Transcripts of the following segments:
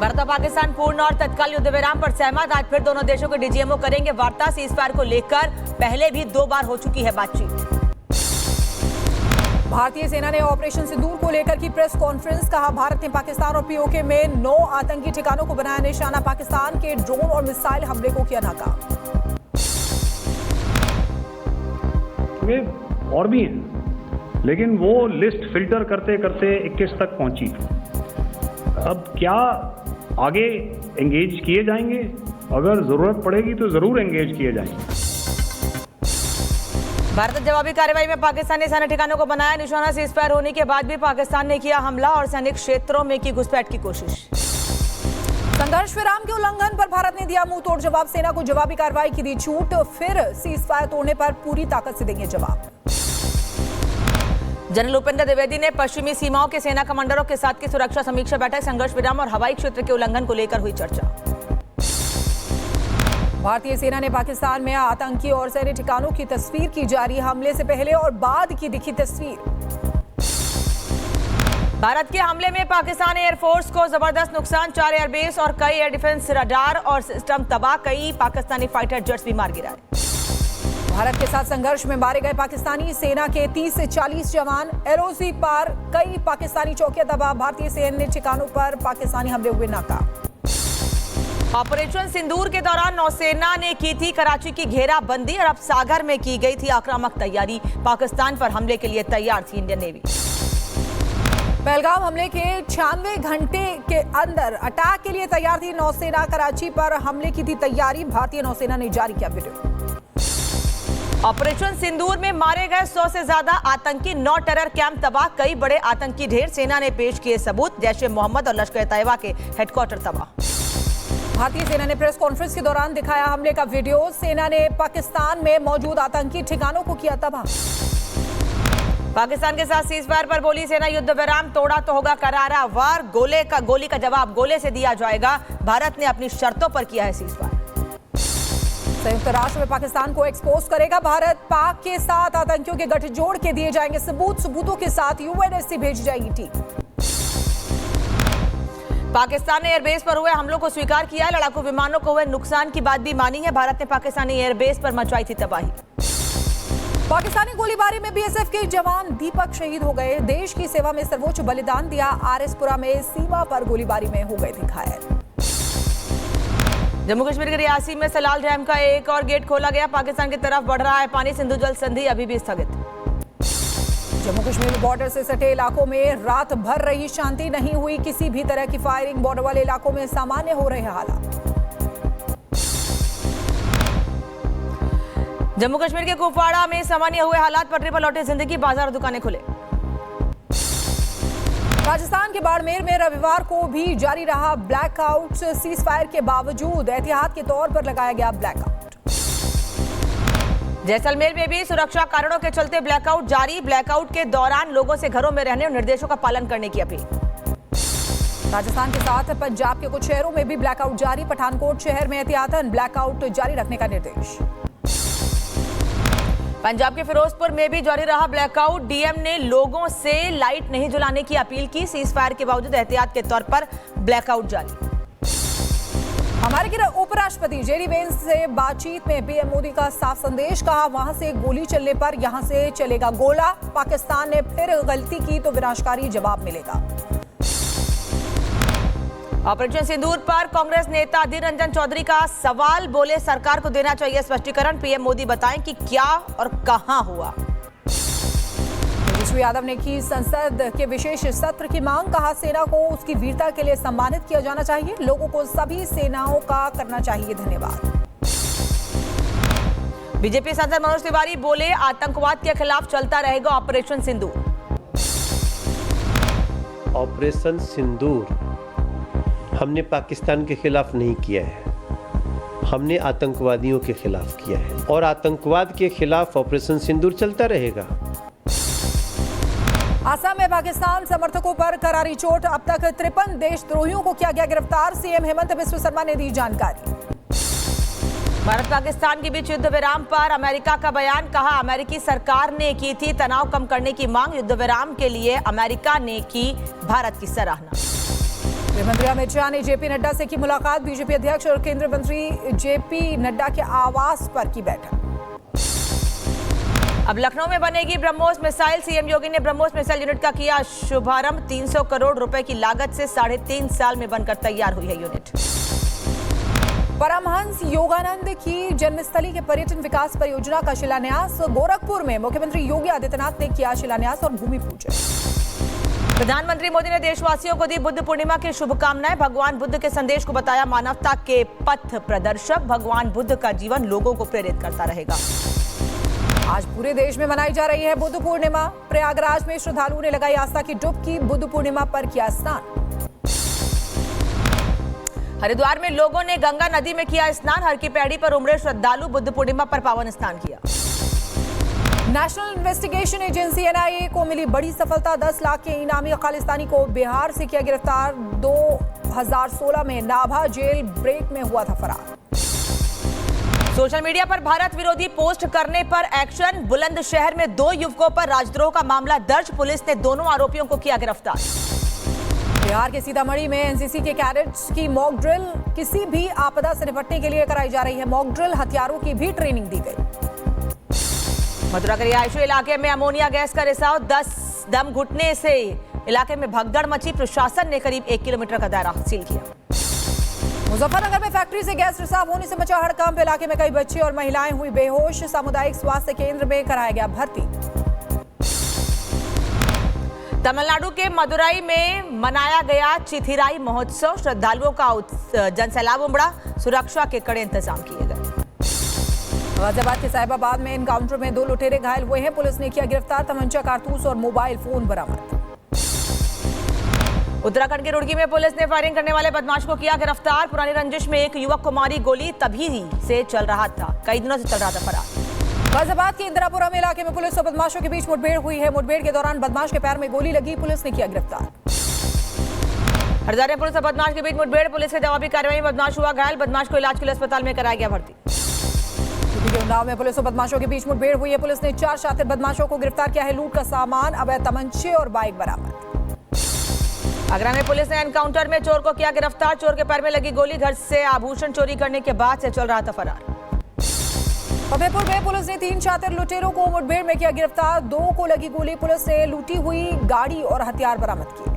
भारत और पाकिस्तान पूर्ण और तत्काल युद्ध विराम पर सहमत। आज फिर दोनों देशों के डीजीएमओ करेंगे वार्ता। सीजफायर को लेकर पहले भी 2 बार हो चुकी है बातचीत। भारतीय सेना ने ऑपरेशन सिंदूर को लेकर की प्रेस कॉन्फ्रेंस। कहा भारत ने पाकिस्तान और पीओके में 9 आतंकी ठिकानों को बनाया निशाना। पाकिस्तान के ड्रोन और मिसाइल हमले को किया नाकाम। और भी हैं, लेकिन वो लिस्ट फिल्टर करते करते 21 तक पहुंची। अब क्या आगे एंगेज किए जाएंगे? अगर जरूरत पड़ेगी तो जरूर एंगेज किए जाएंगे। भारत जवाबी कार्रवाई में पाकिस्तानी सैन्य ठिकानों को बनाया निशाना। सीजफायर होने के बाद भी पाकिस्तान ने किया हमला और सैनिक क्षेत्रों में की घुसपैठ की कोशिश। संघर्ष विराम के उल्लंघन पर भारत ने दिया मुंह तोड़ जवाब। सेना को जवाबी कार्रवाई की दी छूट। फिर सीजफायर तोड़ने पर पूरी ताकत से देंगे जवाब। जनरल उपेंद्र द्विवेदी ने पश्चिमी सीमाओं के सेना कमांडरों के साथ की सुरक्षा समीक्षा बैठक। संघर्ष विराम और हवाई क्षेत्र के उल्लंघन को लेकर हुई चर्चा। भारतीय सेना ने पाकिस्तान में आतंकी और सैन्य ठिकानों की तस्वीर की जारी। हमले से पहले और बाद की दिखी तस्वीर। भारत के हमले में पाकिस्तान एयरफोर्स को जबरदस्त नुकसान। 4 एयरबेस और कई एयर डिफेंस रडार और सिस्टम तबाह। कई पाकिस्तानी फाइटर जेट्स भी मार गिराए। भारत के साथ संघर्ष में मारे गए पाकिस्तानी सेना के 30 से 40 जवान। एलओसी पार कई पाकिस्तानी चौकियां तबाह। भारतीय सैन्य ठिकानों पर पाकिस्तानी हमले हुए नाकाम। ऑपरेशन सिंदूर के दौरान नौसेना ने की थी कराची की घेराबंदी और अब सागर में की गई थी आक्रामक तैयारी। पाकिस्तान पर हमले के लिए तैयार थी इंडियन नेवी। पहलगाम हमले के 96 घंटे के अंदर अटैक के लिए तैयार थी नौसेना। कराची पर हमले की थी तैयारी। भारतीय नौसेना ने जारी किया वीडियो। ऑपरेशन सिंदूर में मारे गए 100 से ज्यादा आतंकी। 9 टेरर कैंप तबाह। कई बड़े आतंकी ढेर। सेना ने पेश किए सबूत। जैश ए मोहम्मद और लश्कर तैयबा के हेडक्वार्टर तबाह। भारतीय सेना ने प्रेस कॉन्फ्रेंस के दौरान दिखाया हमले का वीडियो। सेना ने पाकिस्तान में मौजूद आतंकी ठिकानों को किया तबाह। पाकिस्तान के साथ सीजफायर पर बोली सेना युद्ध विराम तोड़ा तो होगा करारा वार। गोली का जवाब गोले से दिया जाएगा। भारत ने अपनी शर्तों पर किया है सीजफायर। संयुक्त राष्ट्र में पाकिस्तान को एक्सपोज करेगा भारत। पाक के साथ आतंकियों के गठजोड़ के दिए जाएंगे सबूतों के साथ यूएनएससी भेजी जाएगी टीम। पाकिस्तान ने एयरबेस पर हुए हमलों को स्वीकार किया। लड़ाकू विमानों को हुए नुकसान की बात भी मानी है। भारत ने पाकिस्तानी एयरबेस पर मचवाई थी तबाही। पाकिस्तानी गोलीबारी में बीएसएफ के जवान दीपक शहीद हो गए। देश की सेवा में सर्वोच्च बलिदान दिया। आरएसपुरा में सीमा पर गोलीबारी में हो गए थे घायल। जम्मू कश्मीर के रियासी में सलाल डैम का एक और गेट खोला गया। पाकिस्तान की तरफ बढ़ रहा है पानी। सिंधु जल संधि अभी भी स्थगित। जम्मू कश्मीर में बॉर्डर से सटे इलाकों में रात भर रही शांति। नहीं हुई किसी भी तरह की फायरिंग। बॉर्डर वाले इलाकों में सामान्य हो रहे हालात। जम्मू कश्मीर के कुपवाड़ा में सामान्य हुए हालात। पटरी पर लौटी जिंदगी। बाजार और दुकानें खुले। राजस्थान के बाड़मेर में रविवार को भी जारी रहा ब्लैकआउट। सीजफायर के बावजूद एहतियात के तौर पर लगाया गया ब्लैकआउट। जैसलमेर में भी सुरक्षा कारणों के चलते ब्लैकआउट जारी। ब्लैकआउट के दौरान लोगों से घरों में रहने और निर्देशों का पालन करने की अपील। राजस्थान के साथ पंजाब के कुछ शहरों में भी ब्लैकआउट जारी। पठानकोट शहर में एहतियातन ब्लैकआउट जारी रखने का निर्देश। पंजाब के फिरोजपुर में भी जारी रहा ब्लैकआउट। डीएम ने लोगों से लाइट नहीं जलाने की अपील की। सीजफायर के बावजूद एहतियात के तौर पर ब्लैकआउट जारी। अमेरिकी उपराष्ट्रपति जेडी वेंस से बातचीत में पीएम मोदी का साफ संदेश। कहा वहां से गोली चलने पर यहां से चलेगा गोला। पाकिस्तान ने फिर गलती की तो विनाशकारी जवाब मिलेगा। ऑपरेशन सिंदूर पर कांग्रेस नेता अधीर रंजन चौधरी का सवाल। बोले सरकार को देना चाहिए स्पष्टीकरण। पीएम मोदी बताएं कि क्या और कहां हुआ। तेजस्वी यादव ने की संसद के विशेष सत्र की मांग। कहा सेना को उसकी वीरता के लिए सम्मानित किया जाना चाहिए। लोगों को सभी सेनाओं का करना चाहिए धन्यवाद। बीजेपी सांसद मनोज तिवारी बोले आतंकवाद के खिलाफ चलता रहेगा ऑपरेशन सिंदूर। ऑपरेशन सिंदूर हमने पाकिस्तान के खिलाफ नहीं किया है। हमने आतंकवादियों के खिलाफ किया है और आतंकवाद के खिलाफ ऑपरेशन सिंदूर चलता रहेगा। असम में पाकिस्तान समर्थकों पर करारी चोट। अब तक 53 देशद्रोहियों को किया गया गिरफ्तार। सीएम हेमंत बिस्व शर्मा ने दी जानकारी। भारत पाकिस्तान के बीच युद्ध विराम पर अमेरिका का बयान। कहा अमेरिकी सरकार ने की थी तनाव कम करने की मांग। युद्ध विराम के लिए अमेरिका ने की भारत की सराहना। गृहमंत्री अमित शाह ने जेपी नड्डा से की मुलाकात। बीजेपी अध्यक्ष और केंद्रीय मंत्री जेपी नड्डा के आवास पर की बैठक। अब लखनऊ में बनेगी ब्रह्मोस मिसाइल। सीएम योगी ने ब्रह्मोस मिसाइल यूनिट का किया शुभारंभ। 300 करोड़ रुपए की लागत से 3.5 साल में बनकर तैयार हुई है यूनिट। परमहंस योगानंद की जन्मस्थली के पर्यटन विकास परियोजना का शिलान्यास। गोरखपुर में मुख्यमंत्री योगी आदित्यनाथ ने किया शिलान्यास और भूमि पूजन। प्रधानमंत्री मोदी ने देशवासियों को दी बुद्ध पूर्णिमा की शुभकामनाएं। भगवान बुद्ध के संदेश को बताया मानवता के पथ प्रदर्शक। भगवान बुद्ध का जीवन लोगों को प्रेरित करता रहेगा। आज पूरे देश में मनाई जा रही है बुद्ध पूर्णिमा। प्रयागराज में श्रद्धालुओं ने लगाई आस्था की डुबकी। बुद्ध पूर्णिमा पर किया स्नान। हरिद्वार में लोगों ने गंगा नदी में किया स्नान। हर की पैड़ी पर उमड़े श्रद्धालु बुद्ध पूर्णिमा पर पावन स्नान किया। नेशनल इन्वेस्टिगेशन एजेंसी एनआईए को मिली बड़ी सफलता। 10 लाख के इनामी खालिस्तानी को बिहार से किया गिरफ्तार। 2016 में नाभा जेल ब्रेक में हुआ था फरार। सोशल मीडिया पर भारत विरोधी पोस्ट करने पर एक्शन। बुलंदशहर में 2 युवकों पर राजद्रोह का मामला दर्ज। पुलिस ने दोनों आरोपियों को किया गिरफ्तार। बिहार के सीतामढ़ी में एनसीसी के कैडेट्स की मॉक ड्रिल। किसी भी आपदा से निपटने के लिए कराई जा रही है मॉक ड्रिल। हथियारों की भी ट्रेनिंग दी गई। मथुरा के रिहायशी इलाके में अमोनिया गैस का रिसाव। 10 दम घुटने से इलाके में भगदड़ मची। प्रशासन ने करीब 1 किलोमीटर का दायरा सील किया। मुजफ्फरनगर में फैक्ट्री से गैस रिसाव होने से मचा हड़कंप। इलाके में कई बच्चे और महिलाएं हुई बेहोश। सामुदायिक स्वास्थ्य केंद्र में कराया गया भर्ती। तमिलनाडु के मदुरई में मनाया गया चिथिराई महोत्सव। श्रद्धालुओं का जनसैलाब उमड़ा। सुरक्षा के कड़े इंतजाम किए गए। गाजियाबाद के साहिबाबाद में एनकाउंटर में 2 लुटेरे घायल हुए हैं। पुलिस ने किया गिरफ्तार। तमंचा, कारतूस और मोबाइल फोन बरामद। उत्तराखंड के रुड़की में पुलिस ने फायरिंग करने वाले बदमाश को किया गिरफ्तार। पुरानी रंजिश में एक युवक को मारी गोली। तभी से चल रहा था, कई दिनों से चल रहा था फरार। गाजियाबाद के इंदिरापुरम इलाके में पुलिस और बदमाशों के बीच मुठभेड़ हुई है। मुठभेड़ के दौरान बदमाश के पैर में गोली लगी। पुलिस ने किया गिरफ्तार। हरिद्वार में पुलिस और बदमाश के बीच मुठभेड़। पुलिस की जवाबी कार्रवाई में बदमाश हुआ घायल। बदमाश को इलाज के लिए अस्पताल में कराया गया भर्ती। उन्नाव में पुलिस और बदमाशों के बीच मुठभेड़ हुई है। पुलिस ने 4 शातिर बदमाशों को गिरफ्तार किया है। लूट का सामान, अवैध तमंचे और बाइक बरामद। आगरा में पुलिस ने एनकाउंटर में चोर को किया गिरफ्तार। चोर के पैर में लगी गोली। घर से आभूषण चोरी करने के बाद से चल रहा था फरार। फतेहपुर में पुलिस ने 3 शातिर लुटेरों को मुठभेड़ में किया गिरफ्तार। 2 को लगी गोली। पुलिस ने लूटी हुई गाड़ी और हथियार बरामद किए।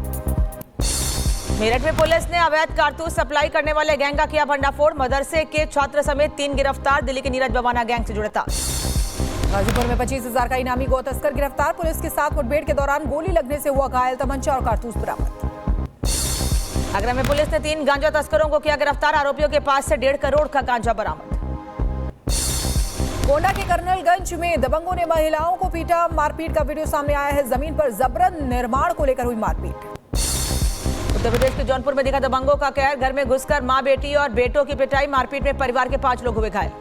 मेरठ में पुलिस ने अवैध कारतूस सप्लाई करने वाले गैंग का किया भंडाफोड़। मदरसे के छात्र समेत 3 गिरफ्तार। दिल्ली के नीरज बवाना गैंग से जुड़े था। गाजीपुर में 25,000 का इनामी गौ तस्कर गिरफ्तार। पुलिस के साथ मुठभेड़ के दौरान गोली लगने से हुआ घायल। तमंचा और कारतूस बरामद। आगरा में पुलिस ने 3 गांजा तस्करों को किया गिरफ्तार। आरोपियों के पास से 1.5 करोड़ का गांजा बरामद। गोंडा के कर्नलगंज में दबंगों ने महिलाओं को पीटा। मारपीट का वीडियो सामने आया है। जमीन पर जबरन निर्माण को लेकर हुई मारपीट। उत्तर प्रदेश के जौनपुर में दिखा दबंगों का कहर। घर में घुसकर मां, बेटी और बेटों की पिटाई। मारपीट में परिवार के 5 लोग हुए घायल।